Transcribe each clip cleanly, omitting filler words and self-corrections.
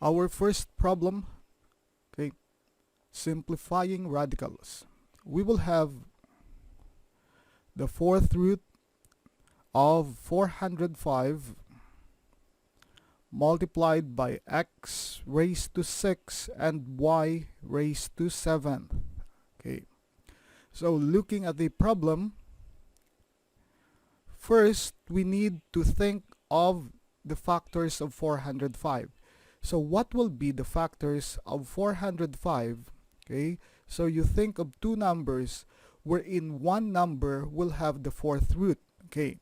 Our first problem, okay, simplifying radicals. We will have the fourth root of 405 multiplied by x raised to 6 and y raised to 7. Okay, so looking at the problem, first we need to think of the factors of 405. So what will be the factors of 405? Okay, so you think of two numbers wherein one number will have the fourth root. Okay,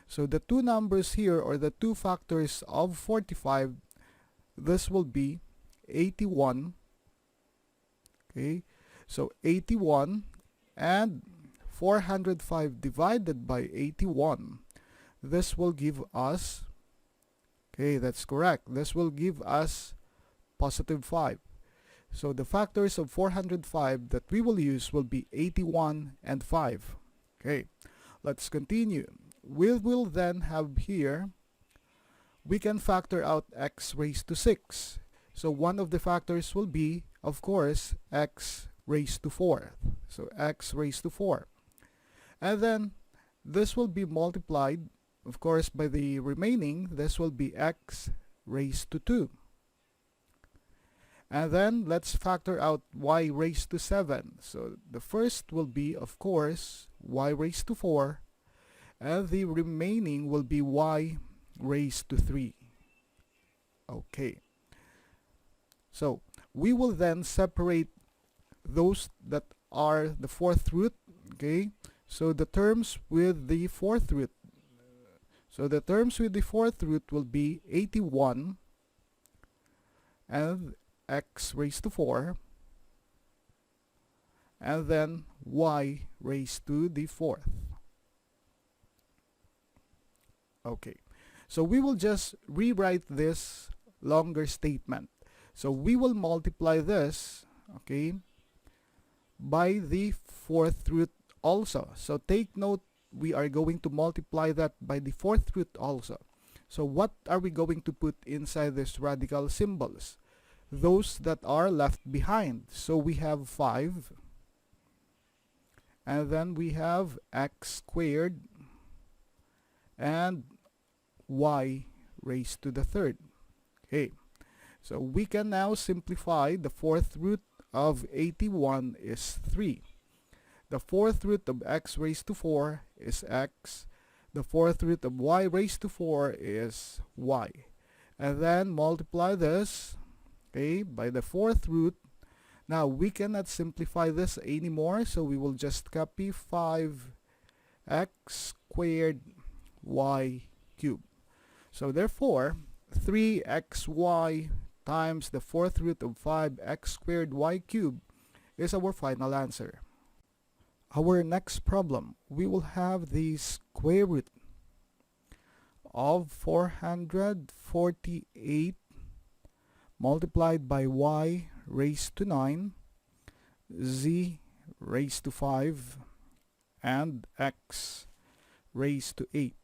so the two numbers here, or the two factors of 45, this will be 81. Okay, so 81 and 405 divided by 81. This will give us, okay, that's correct. This will give us positive 5. So the factors of 405 that we will use will be 81 and 5. Okay, let's continue. We will then have here, we can factor out x raised to 6. So one of the factors will be, of course, x raised to 4. So x raised to 4. And then this will be multiplied, of course, by the remaining. This will be x raised to 2. And then let's factor out y raised to 7. So the first will be, of course, y raised to 4. And the remaining will be y raised to 3. Okay. So we will then separate those that are the fourth root. Okay. So the terms with the fourth root. So the terms with the fourth root will be 81 and x raised to 4, and then y raised to the fourth. Okay, so we will just rewrite this longer statement. So we will multiply this, okay, by the fourth root also. So take note, we are going to multiply that by the fourth root also. So what are we going to put inside this radical symbols? Those that are left behind. So we have 5, and then we have x squared and y raised to the third. Okay, so we can now simplify. The fourth root of 81 is 3. The fourth root of x raised to 4 is x. The fourth root of y raised to 4 is y. And then multiply this, okay, by the fourth root. Now we cannot simplify this anymore, so we will just copy 5x squared y cubed. So therefore 3xy times the fourth root of 5x squared y cubed is our final answer. Our next problem, we will have the square root of 448 multiplied by y raised to 9, z raised to 5, and x raised to 8.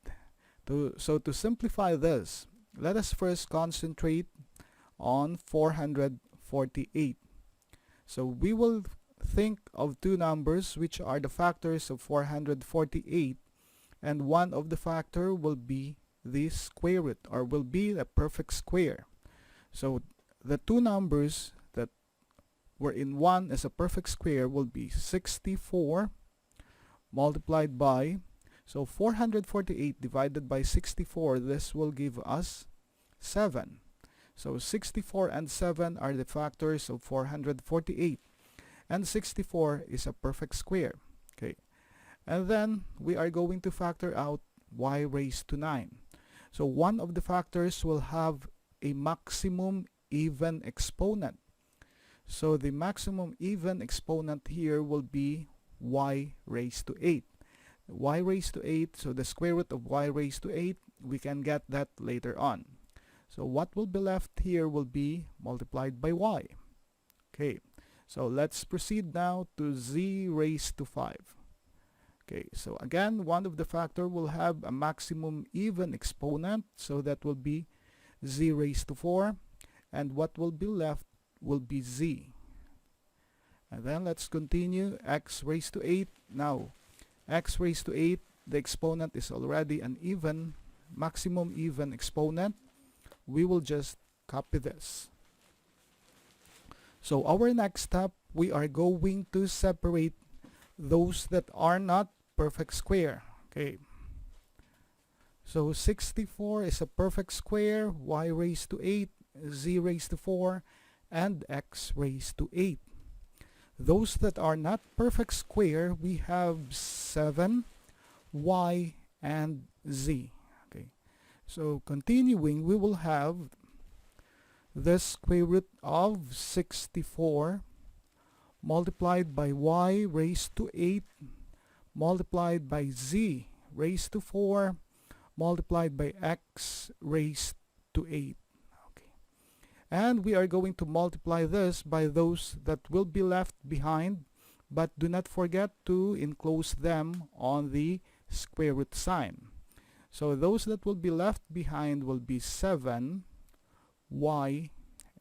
So to simplify this, let us first concentrate on 448. So we will think of two numbers which are the factors of 448, and one of the factor will be the square root, or will be a perfect square. So the two numbers that were in one as a perfect square will be 64 multiplied by, so 448 divided by 64, this will give us 7. So 64 and 7 are the factors of 448, and 64 is a perfect square. Okay, and then we are going to factor out y raised to 9. So one of the factors will have a maximum even exponent. So the maximum even exponent here will be y raised to 8. Y raised to 8, so the square root of y raised to 8, we can get that later on. So what will be left here will be multiplied by y. Okay, so let's proceed now to z raised to 5. Okay, so again, one of the factor will have a maximum even exponent, so that will be z raised to 4. and what will be left will be z. And then let's continue. X raised to 8. Now, x raised to 8, the exponent is already an even, maximum even exponent. We will just copy this. So our next step, we are going to separate those that are not perfect square. Okay. So 64 is a perfect square, y raised to 8, z raised to 4, and x raised to 8. Those that are not perfect square, we have 7, y, and z. Okay. So continuing, we will have the square root of 64 multiplied by y raised to 8 multiplied by z raised to 4 multiplied by x raised to 8. Okay. And we are going to multiply this by those that will be left behind, but do not forget to enclose them on the square root sign. So those that will be left behind will be 7, y,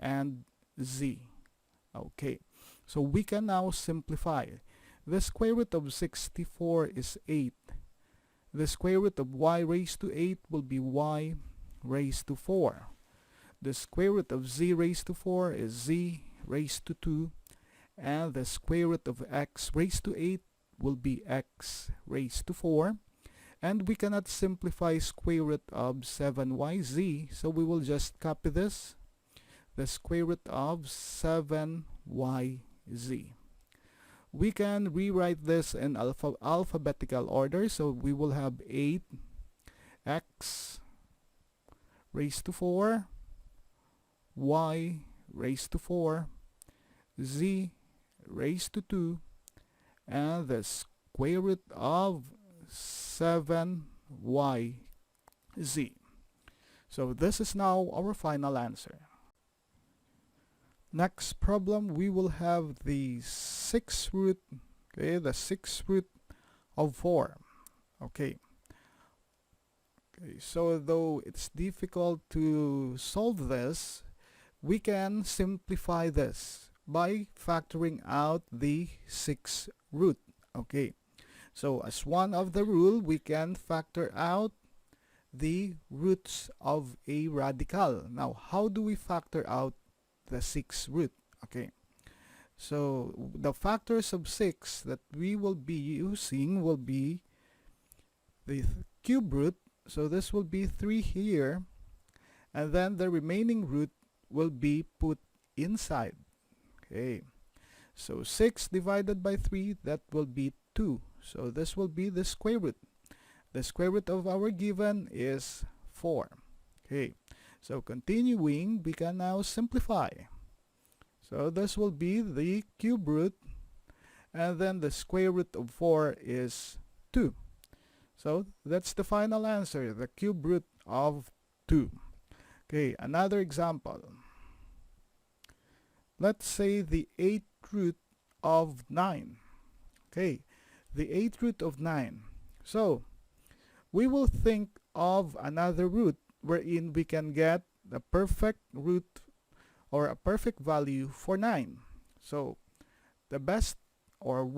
and z. Okay. So we can now simplify. The square root of 64 is 8. The square root of y raised to 8 will be y raised to 4. The square root of z raised to 4 is z raised to 2. And the square root of x raised to 8 will be x raised to 4. And we cannot simplify square root of 7yz, so we will just copy this. The square root of 7yz. We can rewrite this in alphabetical order, so we will have 8x raised to 4, y raised to 4, z raised to 2, and the square root of 7yz. So this is now our final answer. Next problem, we will have the 6th root, okay, the 6th root of 4. Okay. So though it's difficult to solve this, we can simplify this by factoring out the 6th root. Okay. So as one of the rule, we can factor out the roots of a radical. Now, how do we factor out the 6th root? Okay. So the factors of 6 that we will be using will be the cube root. So this will be 3 here. And then the remaining root will be put inside. Okay. So 6 divided by 3, that will be 2. So this will be the square root. The square root of our given is 4. Okay. So continuing, we can now simplify. So this will be the cube root, and then the square root of 4 is 2. So that's the final answer, the cube root of 2. Okay, another example. Let's say the 8th root of 9. Okay, the 8th root of 9. So we will think of another root wherein we can get the perfect root or a perfect value for 9. So the best or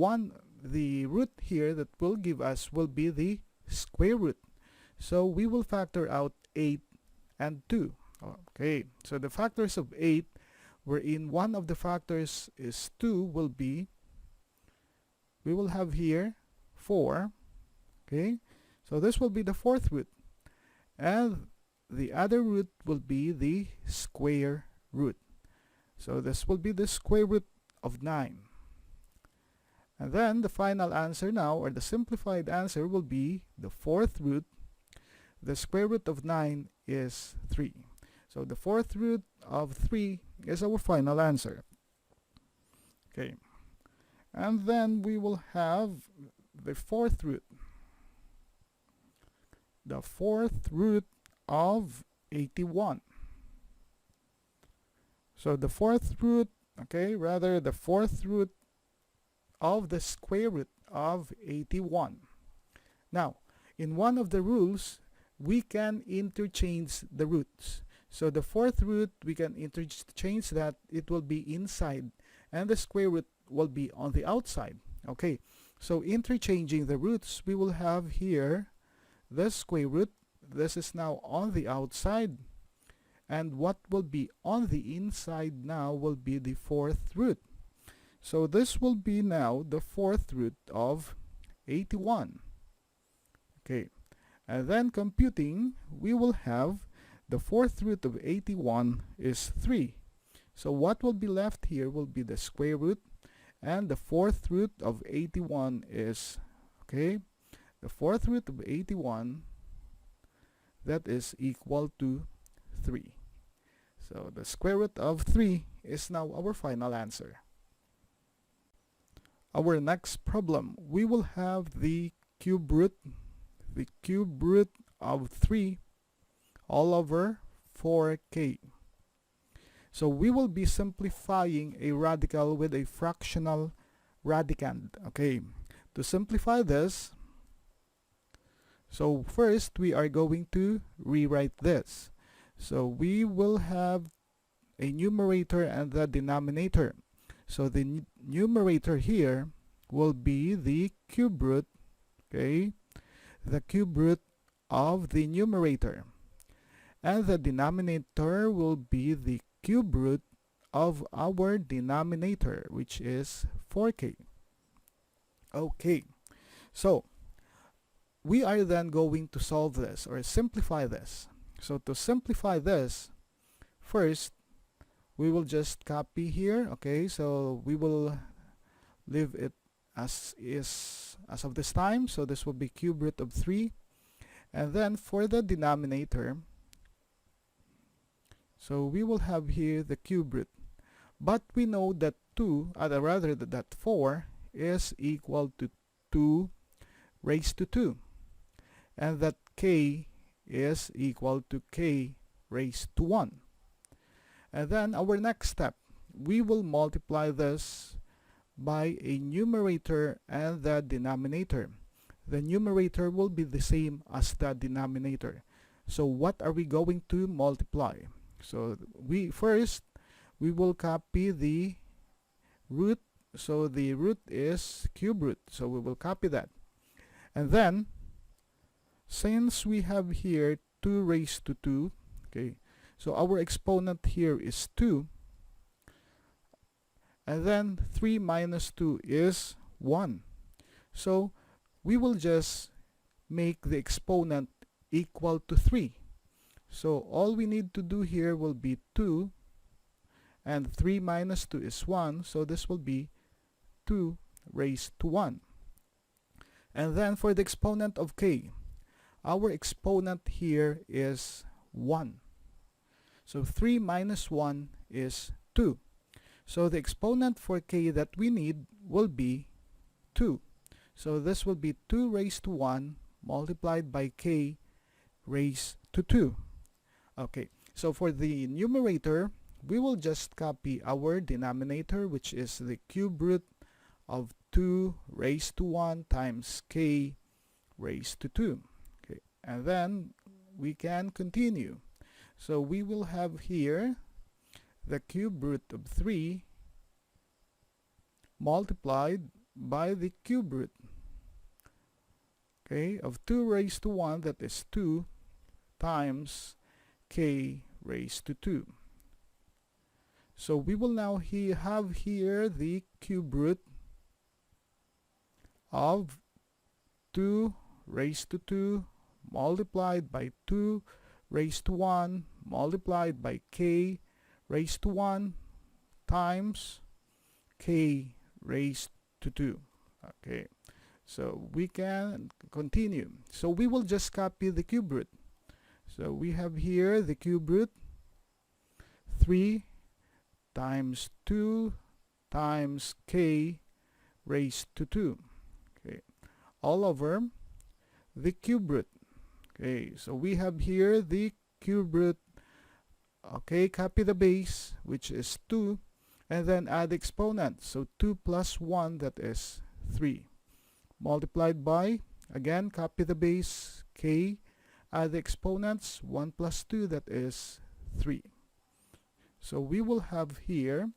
the root here that will give us will be the square root. So we will factor out 8 and 2. Okay, so the factors of 8 wherein one of the factors is 2 will be, we will have here 4. Okay, so this will be the 4th root, and the other root will be the square root. So this will be the square root of 9. And then the final answer now, or the simplified answer, will be the 4th root. The square root of 9 is 3. So the 4th root of 3 is our final answer. Okay. And then we will have the 4th root. The 4th root of 81. So the 4th root, okay, rather the 4th root of the square root of 81. Now, in one of the rules, we can interchange the roots. So the fourth root, we can interchange that. It will be inside, and the square root will be on the outside. Okay, so interchanging the roots, we will have here the square root. This is now on the outside, and what will be on the inside now will be the fourth root. So this will be now the fourth root of 81. Okay, and then computing, we will have the fourth root of 81 is 3. So what will be left here will be the square root, and the fourth root of 81 is, okay, the fourth root of 81, that is equal to 3. So the square root of 3 is now our final answer. Our next problem, we will have the cube root of 3 all over 4k. So we will be simplifying a radical with a fractional radicand. Okay, to simplify this, so first we are going to rewrite this. So we will have a numerator and the denominator. So the numerator here will be the cube root, okay, the cube root of the numerator, and the denominator will be the cube root of our denominator, which is 4k. Okay, so we are then going to solve this or simplify this. So to simplify this, first we will just copy here. Okay, so we will leave it as is as of this time. So this will be cube root of 3, and then for the denominator, so we will have here the cube root, but we know that 2, rather that 4 is equal to 2 raised to 2, and that k is equal to k raised to 1. And then our next step, we will multiply this by a numerator and the denominator. The numerator will be the same as the denominator. So what are we going to multiply? So we will copy the root. So the root is cube root, so we will copy that. And then since we have here 2 raised to 2, okay, so our exponent here is 2, and then 3 minus 2 is 1. So we will just make the exponent equal to 3. So all we need to do here will be 2, and 3 minus 2 is 1, so this will be 2 raised to 1. And then for the exponent of k, our exponent here is 1. So 3 minus 1 is 2. So the exponent for k that we need will be 2. So this will be 2 raised to 1 multiplied by k raised to 2. Okay, so for the numerator, we will just copy our denominator, which is the cube root of 2 raised to 1 times k raised to 2. Okay, and then we can continue. So we will have here the cube root of 3 multiplied by the cube root, okay, of 2 raised to 1, that is 2, times k raised to 2. So we will now have here the cube root of 2 raised to 2 multiplied by 2 raised to 1 multiplied by k raised to 1 times k raised to 2. Okay, so we can continue. So we will just copy the cube root. So we have here the cube root 3 times 2 times k raised to 2. Okay, all over the cube root. Okay, so we have here the cube root. Okay, copy the base, which is 2, and then add the exponent. So 2 plus 1, that is 3, multiplied by, again, copy the base, k, add the exponents, 1 plus 2, that is 3. So we will have here,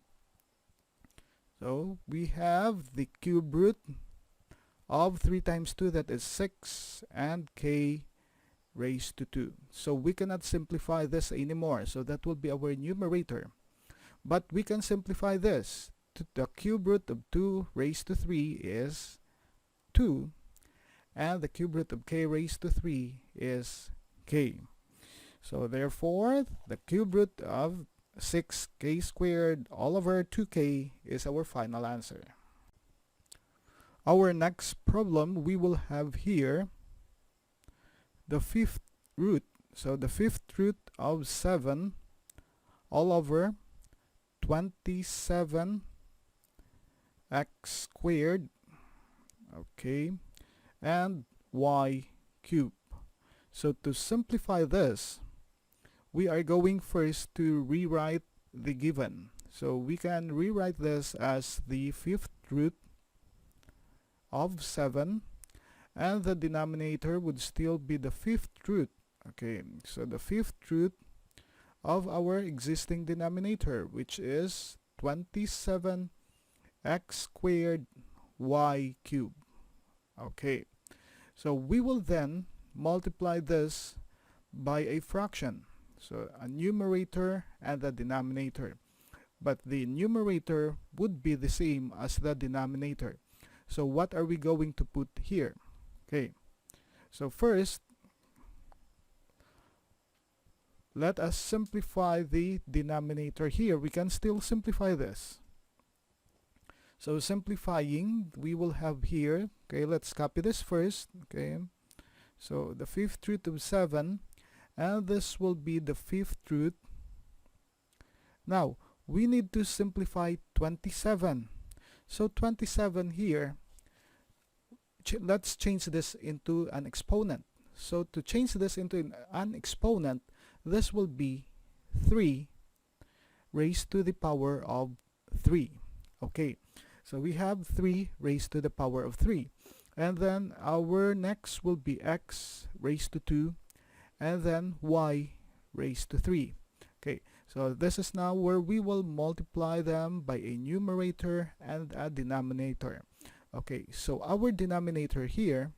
so we have the cube root of 3 times 2, that is 6, and k raised to 2. So we cannot simplify this anymore, so that will be our numerator. But we can simplify this. The cube root of 2 raised to 3 is 2, and the cube root of k raised to 3 is k. So therefore, the cube root of 6k squared all over 2k is our final answer. Our next problem, we will have here the fifth root. So the fifth root of 7 all over 27 x squared, okay, and y cubed. So to simplify this, we are going first to rewrite the given. So we can rewrite this as the fifth root of 7, and the denominator would still be the fifth root. Okay, so the fifth root of our existing denominator, which is 27 x squared y cubed. Okay, so we will then multiply this by a fraction, so a numerator and a denominator, but the numerator would be the same as the denominator. So what are we going to put here? Okay, so first let us simplify the denominator here. We can still simplify this. So simplifying, we will have here, okay, let's copy this first, okay, so the fifth root of 7, and this will be the fifth root. Now we need to simplify 27. So 27 here, let's change this into an exponent. So to change this into an exponent, this will be 3 raised to the power of 3. Okay, so we have 3 raised to the power of 3. And then our next will be x raised to 2, and then y raised to 3. Okay, so this is now where we will multiply them by a numerator and a denominator. Okay, so our denominator here,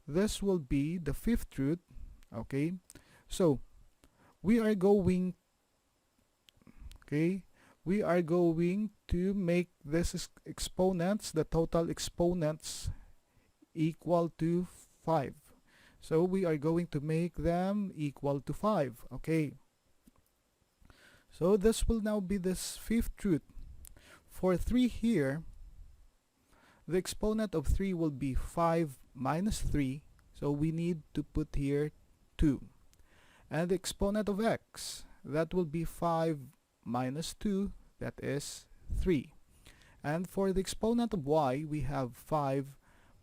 this will be the fifth root. Okay, so we are going, okay, we are going to make this exponents, the total exponents, equal to 5. So we are going to make them equal to 5. Okay, so this will now be this fifth root. For 3 here, the exponent of 3 will be 5 minus 3, so we need to put here 2. And the exponent of x, that will be 5 minus 2, that is 3. And for the exponent of y, we have 5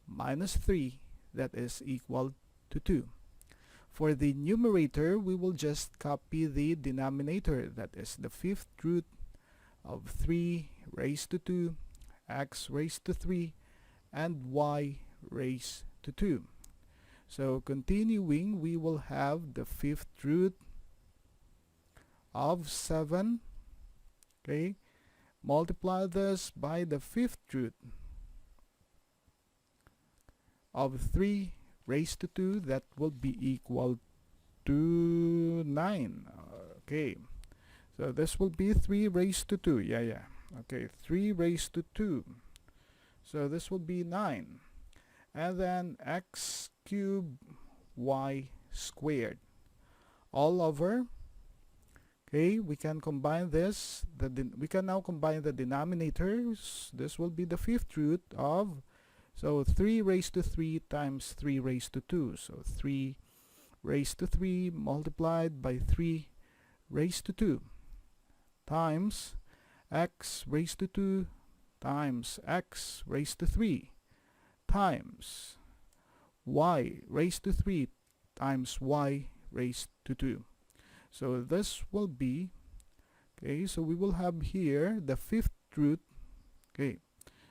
minus 3, that is equal to 2. For the numerator, we will just copy the denominator, that is the fifth root of 3 raised to 2, x raised to 3, and y raised to 2. So continuing, we will have the fifth root of 7, okay, multiply this by the fifth root of 3 raised to 2, that will be equal to 9. Okay, so this will be 3 raised to 2. Okay, 3 raised to 2, so this will be 9. And then x cubed y squared all over, okay, we can combine this, we can now combine the denominators. This will be the fifth root of, so 3 raised to 3 times 3 raised to 2, so 3 raised to 3 multiplied by 3 raised to 2 times x raised to 2 times x raised to 3 times y raised to 3 times y raised to 2. So this will be, okay, so we will have here the fifth root, okay,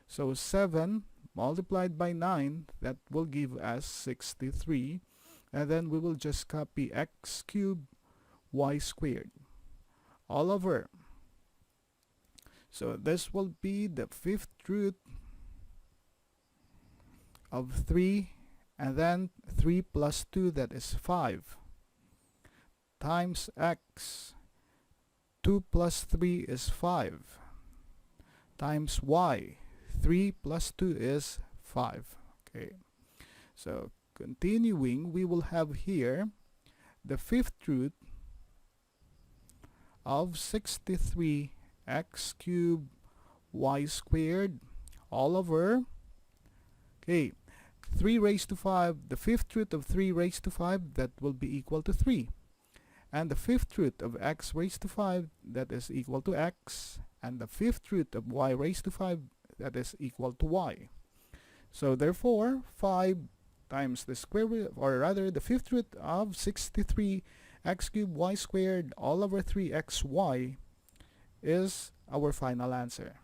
so 7 multiplied by 9, that will give us 63, and then we will just copy x cubed y squared all over. So this will be the fifth root of 3, and then 3 plus 2, that is 5, times x. 2 plus 3 is 5, times y. 3 plus 2 is 5. Okay, so continuing, we will have here the fifth root of 63 x cubed y squared all over, okay, 3 raised to 5, the fifth root of 3 raised to 5, that will be equal to 3. And the fifth root of x raised to 5, that is equal to x. And the fifth root of y raised to 5, that is equal to y. So therefore, 5 times the square root, or rather the fifth root of 63 x cubed y squared all over 3xy is our final answer.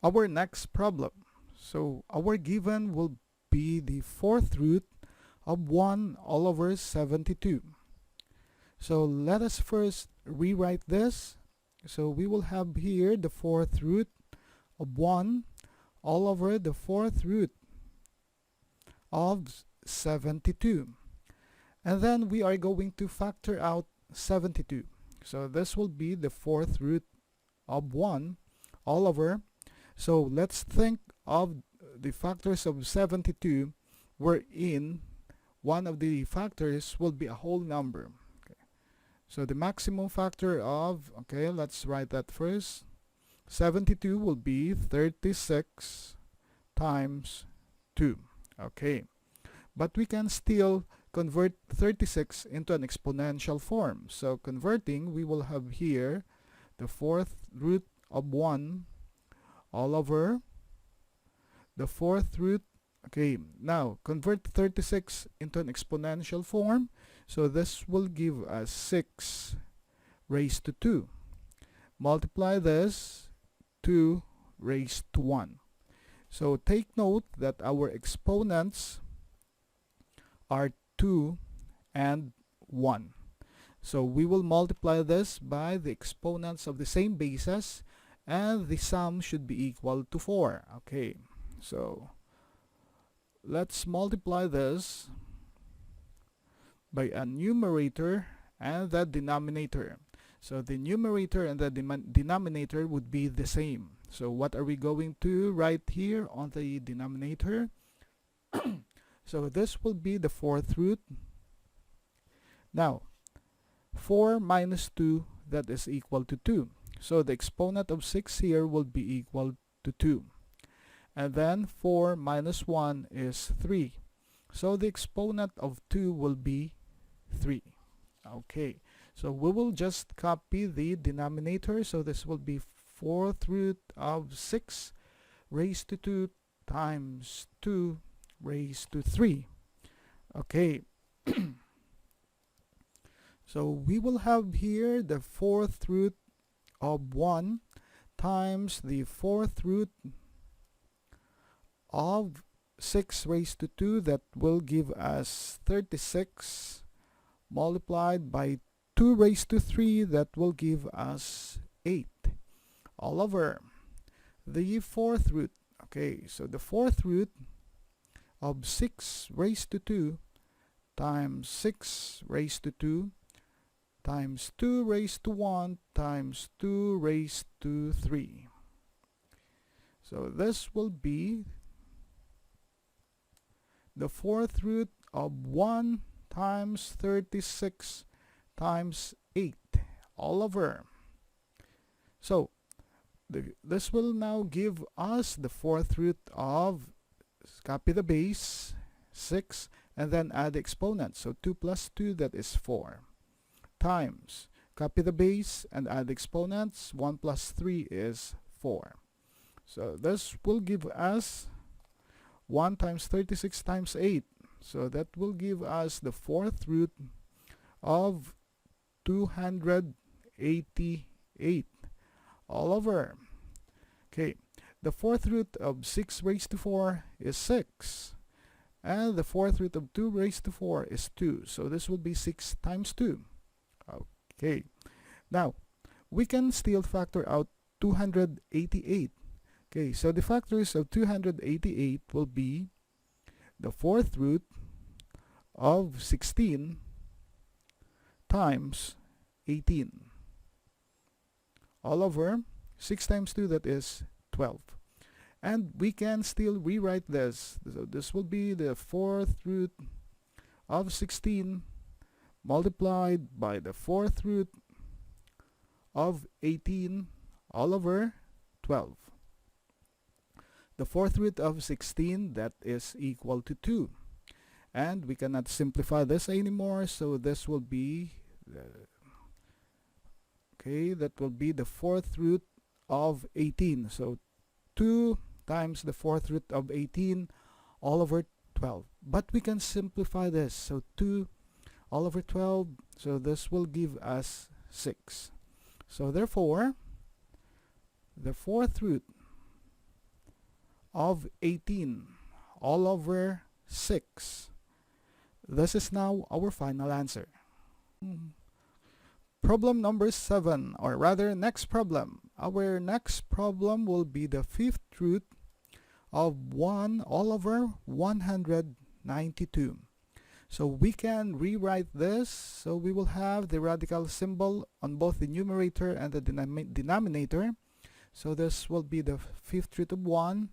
Our next problem. So our given will be the fourth root of 1 all over 72. So let us first rewrite this. So we will have here the fourth root of 1 all over the fourth root of 72. And then we are going to factor out 72. So this will be the fourth root of 1 all over. So let's think of the factors of 72 wherein one of the factors will be a whole number. Okay. So the maximum factor of, okay, let's write that first. 72 will be 36 times 2. Okay. But we can still convert 36 into an exponential form. So converting, we will have here the fourth root of 1 all over the fourth root. Okay, now convert 36 into an exponential form. So this will give us 6 raised to 2. Multiply this, 2 raised to 1. So take note that our exponents are 2 and 1. So we will multiply this by the exponents of the same bases, and the sum should be equal to 4. Okay, so let's multiply this by a numerator and the denominator. So the numerator and the denominator would be the same. So what are we going to write here on the denominator? So this will be the fourth root. Now 4 minus 2, that is equal to 2. So the exponent of 6 here will be equal to 2. And then 4 minus 1 is 3. So the exponent of 2 will be 3. Okay, so we will just copy the denominator. So this will be fourth root of 6 raised to 2 times 2 raised to 3. Okay, so we will have here the fourth root of 1 times the fourth root of 6 raised to 2, that will give us 36, multiplied by 2 raised to 3, that will give us 8, all over the fourth root. Okay, so the fourth root of 6 raised to 2 times 6 raised to 2 times 2 raised to 1 times 2 raised to 3. So this will be the fourth root of 1 times 36 times 8, all over. So this will now give us the fourth root of, copy the base, 6, and then add the exponent. So 2 plus 2, that is 4, times, copy the base and add the exponents, 1 plus 3 is 4. So this will give us 1 times 36 times 8. So that will give us the fourth root of 288, all over. Okay, the fourth root of 6 raised to 4 is 6. And the fourth root of 2 raised to 4 is 2. So this will be 6 times 2. Okay. Now, we can still factor out 288. Okay, so the factors of 288 will be the fourth root of 16 times 18. All over 6 times 2, that is 12. And we can still rewrite this. So this will be the fourth root of 16 multiplied by the fourth root of 18 all over 12. The fourth root of 16, that is equal to 2. And we cannot simplify this anymore, so this will be that will be the fourth root of 18. So 2 times the fourth root of 18 all over 12. But we can simplify this. So 2 all over 12. So this will give us 6. So therefore, the fourth root of 18 all over 6. This is now our final answer. Problem number 7, or rather next problem. Our next problem will be the fifth root of 1 all over 192. So we can rewrite this. So we will have the radical symbol on both the numerator and the denominator. So this will be the fifth root of 1,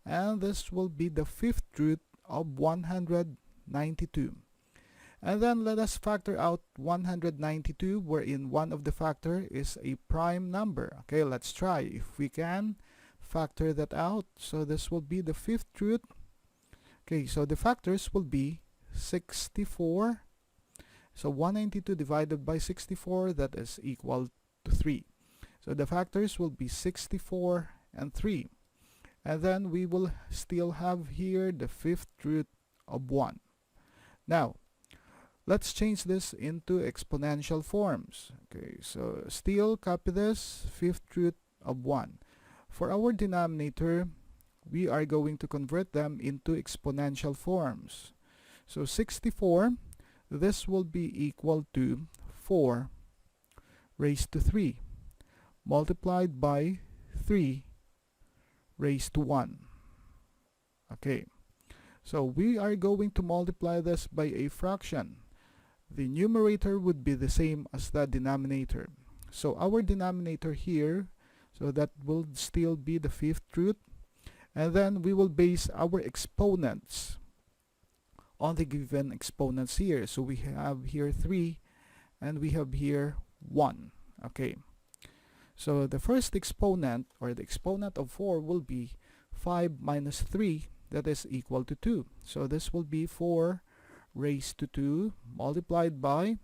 and this will be the fifth root of 192. And then let us factor out 192, wherein one of the factor is a prime number. Okay, let's try if we can factor that out. So this will be the fifth root. Okay, so the factors will be 64. So 192 divided by 64, that is equal to 3. So the factors will be 64 and 3. And then we will still have here the fifth root of 1. Now, let's change this into exponential forms. Okay, so still copy this, fifth root of 1. For our denominator, we are going to convert them into exponential forms. So 64, this will be equal to 4 raised to 3 multiplied by 3 raised to 1. Okay, so we are going to multiply this by a fraction. The numerator would be the same as the denominator. So our denominator here, so that will still be the fifth root. And then we will base our exponents on the given exponents here. So we have here 3 and we have here 1. Okay. So the first exponent, or the exponent of 4, will be 5 minus 3, that is equal to 2. So this will be 4 raised to 2 multiplied by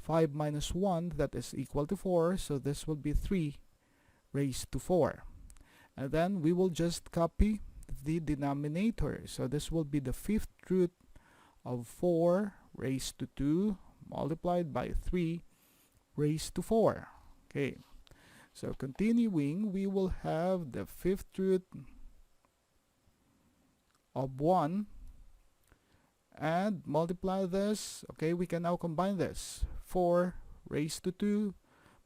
5 minus 1, that is equal to 4. So this will be 3 raised to 4. And then we will just copy the denominator. So this will be the fifth root of 4 raised to 2 multiplied by 3 raised to 4. Okay. So continuing, we will have the fifth root of 1 and multiply this. Okay, we can now combine this. 4 raised to 2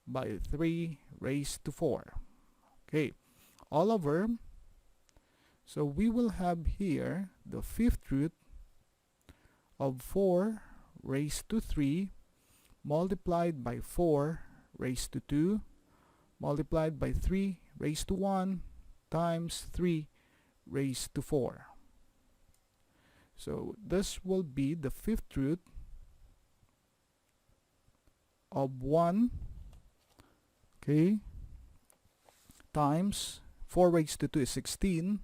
by 3 raised to 4. Okay, all over. So we will have here the fifth root of 4 raised to 3 multiplied by 4 raised to 2 multiplied by 3 raised to 1 times 3 raised to 4. So this will be the fifth root of 1, okay, times 4 raised to 2 is 16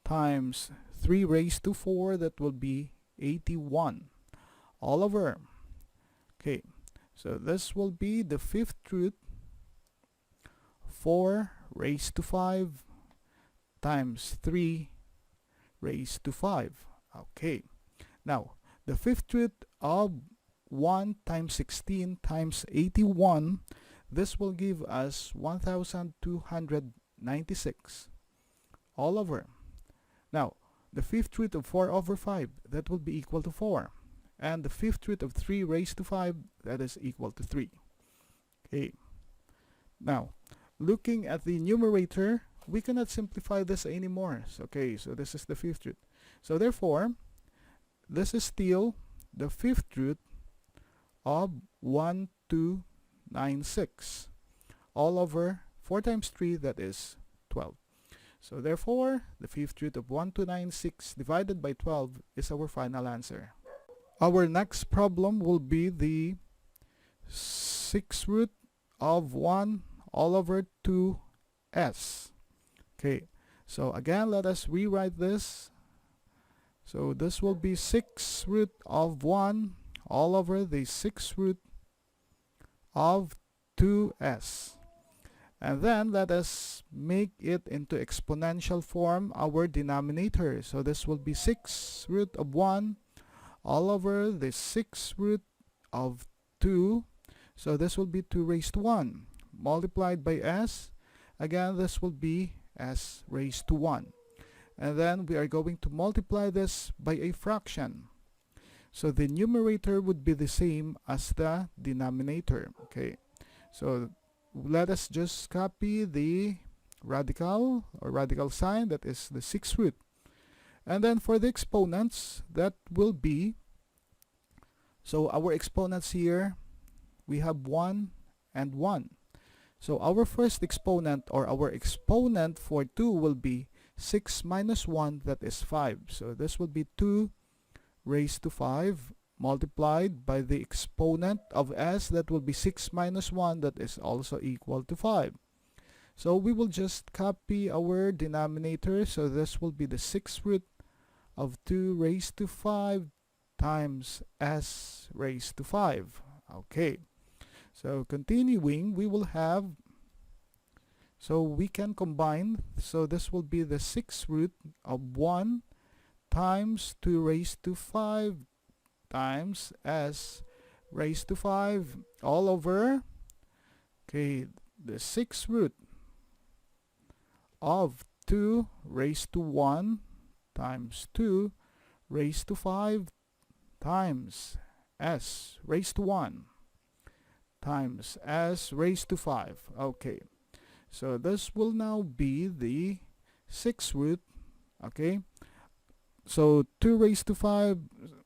times 3 raised to 4, that will be 81 all over. Okay, so this will be the fifth root 4 raised to 5 times 3 raised to 5. Okay, now the fifth root of 1 times 16 times 81, this will give us 1296 all over. Now the fifth root of 4 over 5, that will be equal to 4. And the fifth root of 3 raised to 5, that is equal to 3. Okay. Now, looking at the numerator, we cannot simplify this anymore. So, okay, so this is the fifth root. So therefore, this is still the fifth root of 1296. All over 4 times 3, that is 12. So therefore, the fifth root of 1296 divided by 12 is our final answer. Our next problem will be the sixth root of 1 all over 2s. Okay, so again, let us rewrite this. So this will be 6th root of 1 all over the 6th root of 2s. And then let us make it into exponential form, our denominator. So this will be 6th root of 1 all over the 6th root of 2. So this will be 2 raised to 1 multiplied by s. Again, this will be s raised to 1. And then we are going to multiply this by a fraction. So the numerator would be the same as the denominator. Okay, so let us just copy the radical or radical sign, that is the 6th root. And then for the exponents, that will be, so our exponents here, we have 1 and 1. So our first exponent, or our exponent for 2, will be 6 minus 1, that is 5. So this will be 2 raised to 5 multiplied by the exponent of s, that will be 6 minus 1, that is also equal to 5. So we will just copy our denominator. So this will be the 6th root of 2 raised to 5 times s raised to 5. Okay, so continuing, we will have, so we can combine. So this will be the 6th root of 1 times 2 raised to 5 times s raised to 5 all over, okay, the 6th root of 2 raised to 1 times 2 raised to 5 times s raised to 1 times s raised to 5. Okay, so this will now be the 6th root. Okay, so 2 raised to 5,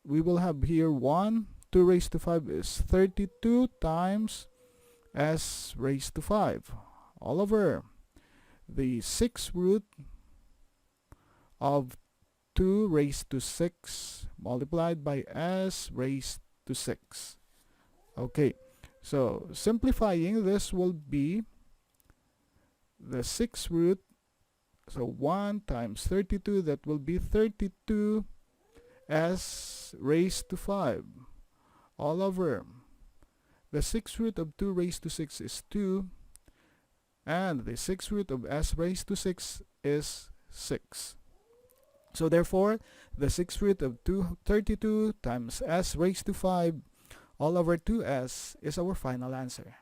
we will have here 1. 2 raised to 5 is 32 times s raised to 5 all over the 6th root of 2 raised to 6 multiplied by s raised to 6. Okay, so simplifying, this will be the 6th root, so 1 times 32, that will be 32 s raised to 5 all over the 6th root of 2 raised to 6 is 2, and the 6th root of s raised to 6 is 6. So therefore, the 6th root of 32 times s raised to 5 all over 2s is our final answer.